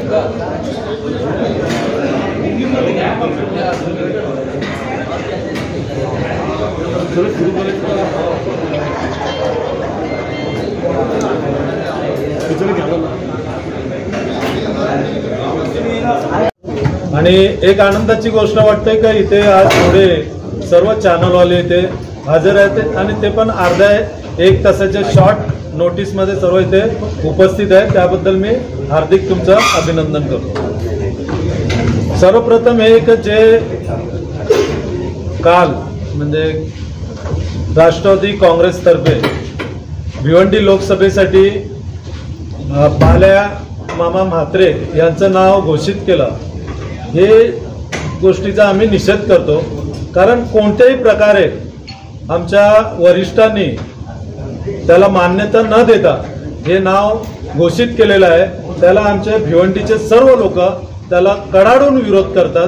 आणि एक आनंदाची गोष्ट वाटते का इथे आज थोडे सर्व चॅनलवाले इथे हजर आहेत आणि ते पण अर्ध्या एक तासाच्या शॉर्ट नोटीस मध्ये सर्व इथे उपस्थित आहेत, त्याबद्दल मी हार्दिक तुमचं अभिनंदन करतो। सर्वप्रथम हे एक जे काल म्हणजे राष्ट्रवादी काँग्रेसतर्फे भिवंडी लोकसभेसाठी बाल्या मामा म्हात्रे यांचं नाव घोषित केलं, हे गोष्टीचा आम्ही निषेध करतो। कारण कोणत्याही प्रकारे आमच्या वरिष्ठांनी त्याला मान्यता न देता हे नाव घोषित केलेलं आहे, त्याला आमच्या भिवंडीचे सर्व लोक त्याला कडाडून विरोध करतात।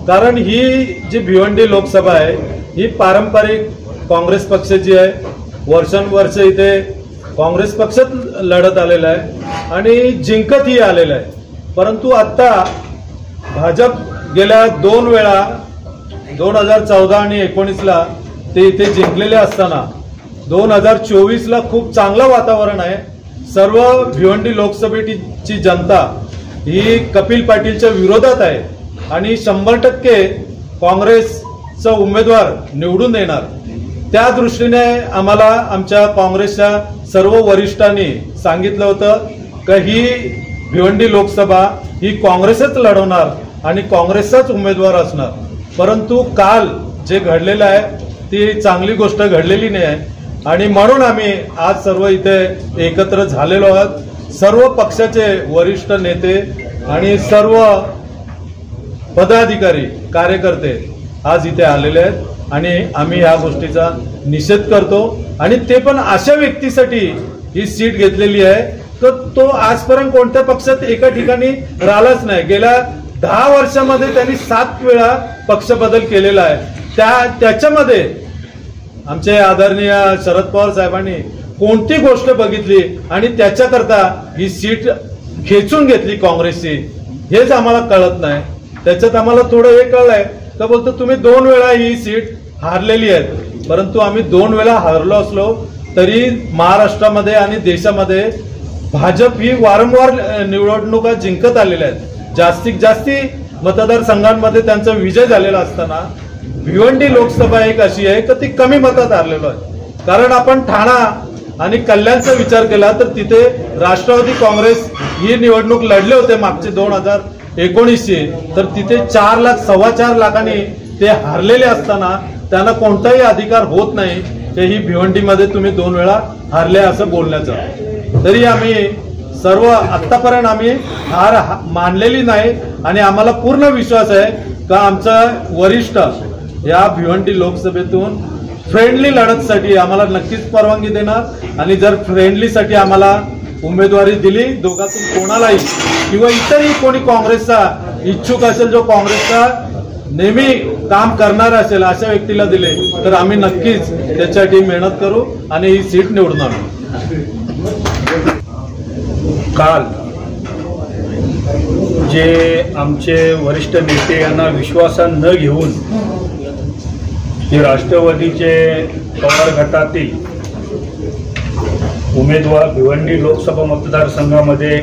कारण ही जी भिवंडी लोकसभा आहे ही पारंपरिक काँग्रेस पक्षाची आहे, वर्षानुवर्ष इथे काँग्रेस पक्षात लढत आलेला आहे आणि जिंकतही आलेला आहे। परंतु आता भाजप गेल्या 2 वेळा 2014 आणि 19ला ते इथे जिंकलेले असताना 2024ला खूप चांगलं वातावरण आहे। सर्व भिवंडी लोकसभेची जनता ही कपिल पाटीलच्या विरोधात आहे आणि 100% काँग्रेसचा उमेदवार निवडून येणार। त्या दृष्टीने आम्हाला आमच्या काँग्रेसच्या सर्व वरिष्ठांनी सांगितलं होतं की ही भिवंडी लोकसभा ही काँग्रेसच लढवणार आणि काँग्रेसचाच उमेदवार असणार। परंतु काल जे घडलेलं आहे ती चांगली गोष्ट घडलेली नाही आहे आणि म्हणून आम्ही आज सर्व इथे एकत्र झालेलो आहोत। सर्व पक्षाचे वरिष्ठ नेते आणि सर्व पदाधिकारी कार्यकर्ते आज इथे आलेले आहेत आणि आम्ही या गोष्टीचा निषेध करतो आणि ते पण अशा व्यक्तीसाठी ही सीट घेतलेली आहे तर तो आजपर्यंत कोणत्या पक्षात एका ठिकाणी राहिलाच नाही। गेल्या 10 वर्षामध्ये त्यांनी 7 वेळा पक्ष बदल केलेला आहे। त्याच्यामध्ये आमचे आदरणीय शरद पवार साहेबांनी कोणती गोष्ट बघितली आणि त्याच्याकरता ही सीट खेचून घेतली काँग्रेसची, हेच आम्हाला कळत नाही। त्याच्यात आम्हाला थोडं हे कळलंय तर बोलतो तुम्ही 2 वेळा ही सीट हारलेली आहे, परंतु आम्ही 2 वेळा हारलो असलो तरी महाराष्ट्रामध्ये आणि देशामध्ये भाजप ही वारंवार निवडणुका जिंकत आलेल्या आहेत। जास्तीत जास्त मतदारसंघांमध्ये त्यांचा विजय झालेला असताना भिवंडी लोकसभा एक अशी आहे की ती कमी मतात हारलेलो आहे। कारण आपण ठाणा आणि कल्याणचा विचार केला तर तिथे राष्ट्रवादी काँग्रेस ही निवडणूक लढले होते मागचे 2019ची, तर तिथे 4 लाख 4.25 लाखांनी ते हारलेले असताना त्यांना कोणताही अधिकार होत नाही की ही भिवंडीमध्ये तुम्ही 2 वेळा हारले असं बोलण्याचा। तरी आम्ही सर्व आतापर्यंत आम्ही हार मानलेली नाही आणि आम्हाला पूर्ण विश्वास आहे का आमचा वरिष्ठ या भिवंडी लोकसभेतून फ्रेंडली लढतसाठी आम्हाला नक्कीच परवानगी देणार आणि जर फ्रेंडलीसाठी आम्हाला उमेदवारी दिली दोघातून कोणालाही किंवा इतरही कोणी काँग्रेसचा इच्छुक असेल जो काँग्रेसचा नेहमी काम करणार असेल अशा व्यक्तीला दिले तर आम्ही नक्कीच त्याच्यासाठी मेहनत करू आणि ही सीट निवडून आणू। काल जे आमचे वरिष्ठ नेते यांना विश्वासात न घेऊन हे राष्ट्रवादीचे पवार गटातील उमेदवार भिवंडी लोकसभा मतदारसंघामध्ये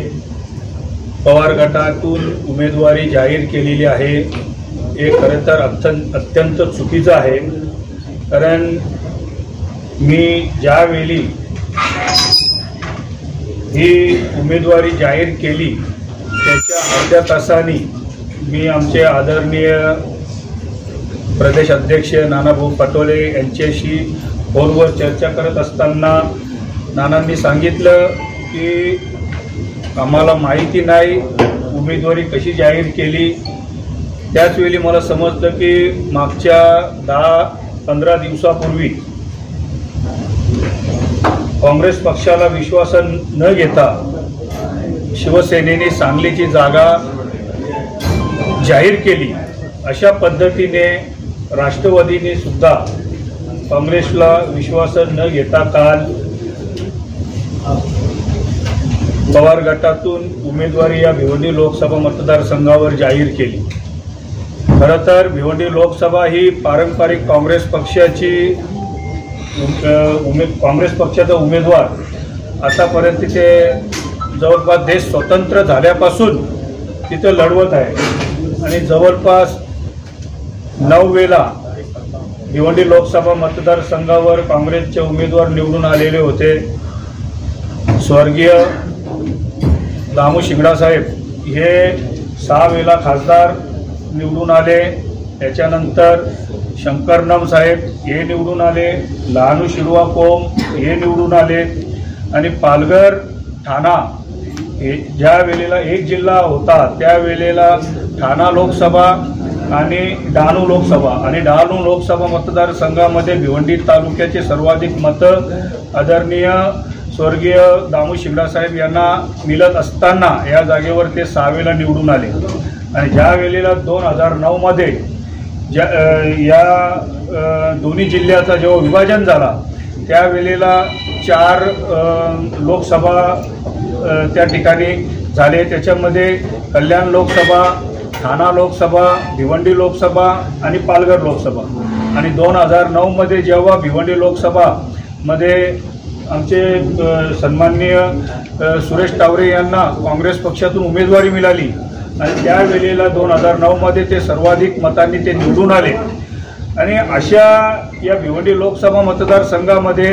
पवार गटातून उमेदवारी जाहीर केलेली आहे, हे खरं तर अत्यंत चुकीचं आहे। कारण मी ज्यावेळी ही उमेदवारी जाहीर केली त्याच्या अर्ध्या तासांनी मी आमचे आदरणीय प्रदेश अध्यक्ष नानाभाऊ पटोले यांच्याशी फोनवर चर्चा करत असताना नानांनी सांगितलं की आम्हाला माहिती नाही उमेदवारी कशी जाहीर केली। त्याचवेळी मला समजलं की मागच्या 10-15 दिवसापूर्वी काँग्रेस पक्षाला विश्वासात न घेता शिवसेनेने सांगलीची जागा जाहीर केली। अशा पद्धतीने राष्ट्रवादीने सुद्धा काँग्रेसला विश्वासात न घेता काल पवार गटातून उमेदवारी या भिवंडी लोकसभा मतदारसंघावर जाहीर केली। खरं तर भिवंडी लोकसभा ही पारंपरिक काँग्रेस पक्षाची काँग्रेस पक्षाचा उमेदवार आतापर्यंत तिथे जवळपास देश स्वतंत्र झाल्यापासून तिथे लढवत आहे आणि जवळपास 9 वेळा भिवंडी लोकसभा मतदारसंघावर काँग्रेसचे उमेदवार निवडून आलेले होते। स्वर्गीय दामू शिंगडा साहेब हे 6 वेळा खासदार निवडून आले। त्याच्यानंतर शंकरनम साहेब हे निवडून आले, लहानू शिरवा कोम हे निवडून आले आणि पालघर ठाणा हे ज्या वेळेला एक जिल्हा होता त्या वेळेला ठाणा लोकसभा आणि डहाणू लोकसभा मतदारसंघामध्ये भिवंडी तालुक्याचे सर्वाधिक मतं आदरणीय स्वर्गीय दामू शिंगडा साहेब यांना मिळत असताना या जागेवर ते 6 वेळा निवडून आले आणि ज्या वेळेला 2009 मध्ये या दोन्ही जिल्ह्याचा जेव्हा विभाजन झाला त्यावेळेला 4 लोकसभा त्या ठिकाणी झाले। त्याच्यामध्ये कल्याण लोकसभा, ठाणा लोकसभा, भिवंडी लोकसभा आणि पालघर लोकसभा आणि 2009 मध्ये जेव्हा भिवंडी लोकसभामध्ये आमचे सन्माननीय सुरेश टावरे यांना काँग्रेस पक्षातून उमेदवारी मिळाली आणि त्यावेळेला 2009 मध्ये ते सर्वाधिक मतांनी ते निवडून आले आणि अशा या भिवंडी लोकसभा मतदारसंघामध्ये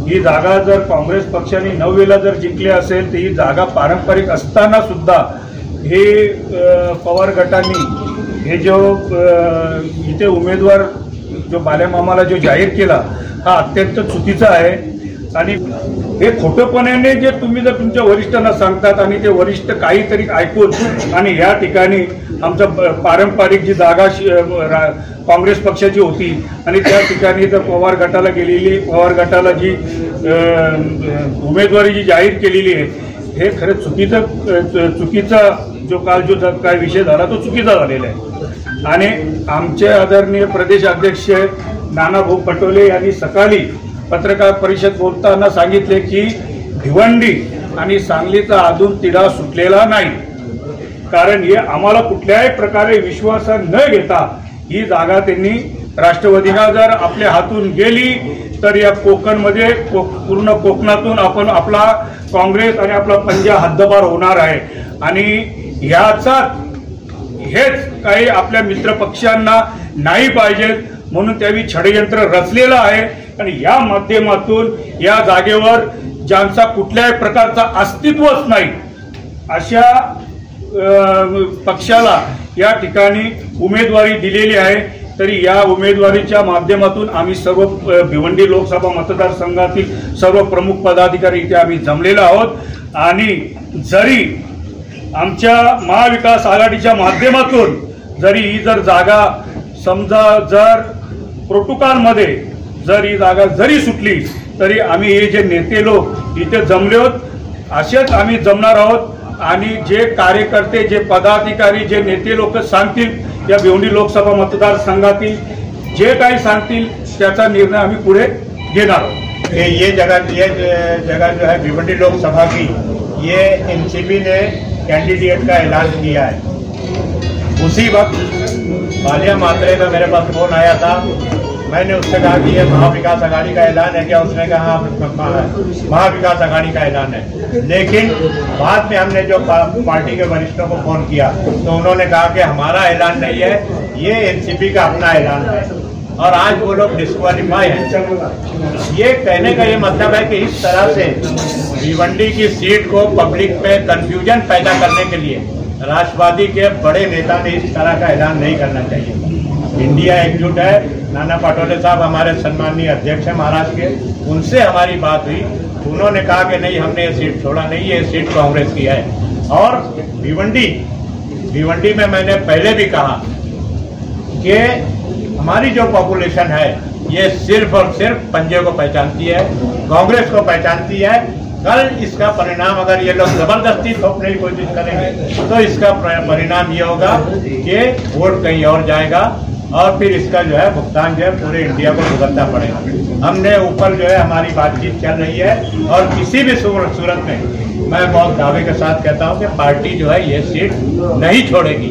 ही जागा जर काँग्रेस पक्षाने 9 वेळा जर जिंकली असेल तर ही जागा पारंपरिक असताना सुद्धा हे पवार गटांनी हे जो इथे उमेदवार जो बालेमामाला जो जाहीर केला हा अत्यंत चुकीचा आहे आणि हे खोटपणाने जे तुम्ही जर तुमच्या वरिष्ठांना सांगतात आणि ते वरिष्ठ काहीतरी ऐकून आणि या ठिकाणी आमचं पारंपरिक जी जागा काँग्रेस पक्षाची होती आणि त्या ठिकाणी जर पवार गटाला जी उमेदवारी जी जाहीर केलेली आहे हे खरं चुकीचा जो काय विषय झाला तो चुकीचा झालेला आहे आणि आमचे आदरणीय प्रदेश अध्यक्ष नानाभाऊ पटोले यांनी सकाळी पत्रकार परिषद बोलताना सांगितले की भिवंडी आणि सांगलीचा अजून तिढा सुटलेला नाही, कारण हे आम्हाला कुठल्याही प्रकारे विश्वासात न घेता ही जागा त्यांनी राष्ट्रवादीला जर आपल्या हातून गेली तर या कोकणमध्ये पूर्ण कोकणातून आपण आपला काँग्रेस आणि आपला पंजा हद्दपार होणार आहे आणि हेच काही आपल्या मित्र पक्षांना नाही पाहिजेत म्हणून त्यावेळी षडयंत्र रचलेलं आहे आणि या माध्यमातून या जागेवर ज्यांचा कुठल्याही प्रकारचा अस्तित्वच नाही अशा पक्षाला या ठिकाणी उमेदवारी दिलेली आहे। तरी या उमेदवारीच्या माध्यमातून आम्ही सर्व भिवंडी लोकसभा मतदारसंघातील सर्व प्रमुख पदाधिकारी इथे आम्ही जमलेलो आहोत आणि जरी आमच्या महाविकास आघाडीच्या माध्यमातून जरी ही जर जागा समजा जर प्रोटोकॉलमध्ये जर ही जागा जरी सुटली तरी आम्ही हे जे नेते लोक इथे जमले आहोत असेच आम्ही जमणार आहोत आणि जे कार्यकर्ते जे पदाधिकारी जे नेते लोक सांगतील या भिवंडी लोकसभा मतदारसंघातील जे काही सांगतील त्याचा निर्णय आम्ही पुढे घेणार आहोत। ये जगह जो है भिवंडी लोकसभा की ये एनसीपी ने कैंडिडेट का ऐलान किया है। उसी वक्त मालिया मात्रे का मेरे पास फोन आया था, मैंने उससे कहा कि ये महाविकास आघाड़ी का ऐलान है क्या? उसने कहा महाविकास आघाड़ी का ऐलान है, लेकिन बाद में हमने जो पार्टी के वरिष्ठों को फोन किया तो उन्होंने कहा कि हमारा ऐलान नहीं है, ये एनसीपी का अपना ऐलान है और आज वो लोग डिस्क्वालीफाई हैं। ये कहने का ये मतलब है कि इस तरह से भिवंडी की सीट को पब्लिक में कंफ्यूजन पैदा करने के लिए राष्ट्रवादी के बड़े नेता ने इस तरह का ऐलान नहीं करना चाहिए। इंडिया एकजुट है। नाना पटोले साहब हमारे सम्माननीय अध्यक्ष हैं महाराष्ट्र के, उनसे हमारी बात हुई, उन्होंने कहा कि नहीं हमने ये सीट छोड़ा नहीं, ये सीट कांग्रेस की है। और भिवंडी में मैंने पहले भी कहा कि हमारी जो पॉपुलेशन है ये सिर्फ और सिर्फ पंजे को पहचानती है, कांग्रेस को पहचानती है। कल इसका परिणाम अगर ये लोग जबरदस्ती थोपने की कोशिश करेंगे तो इसका परिणाम ये होगा कि वोट कहीं और जाएगा और फिर इसका जो है भुगतान जो है पूरे इंडिया को भुगतना पड़ेगा। हमने ऊपर जो है हमारी बातचीत चल रही है और किसी भी सूरत में मैं बहुत दावे के साथ कहता हूं कि पार्टी जो है ये सीट नहीं छोड़ेगी।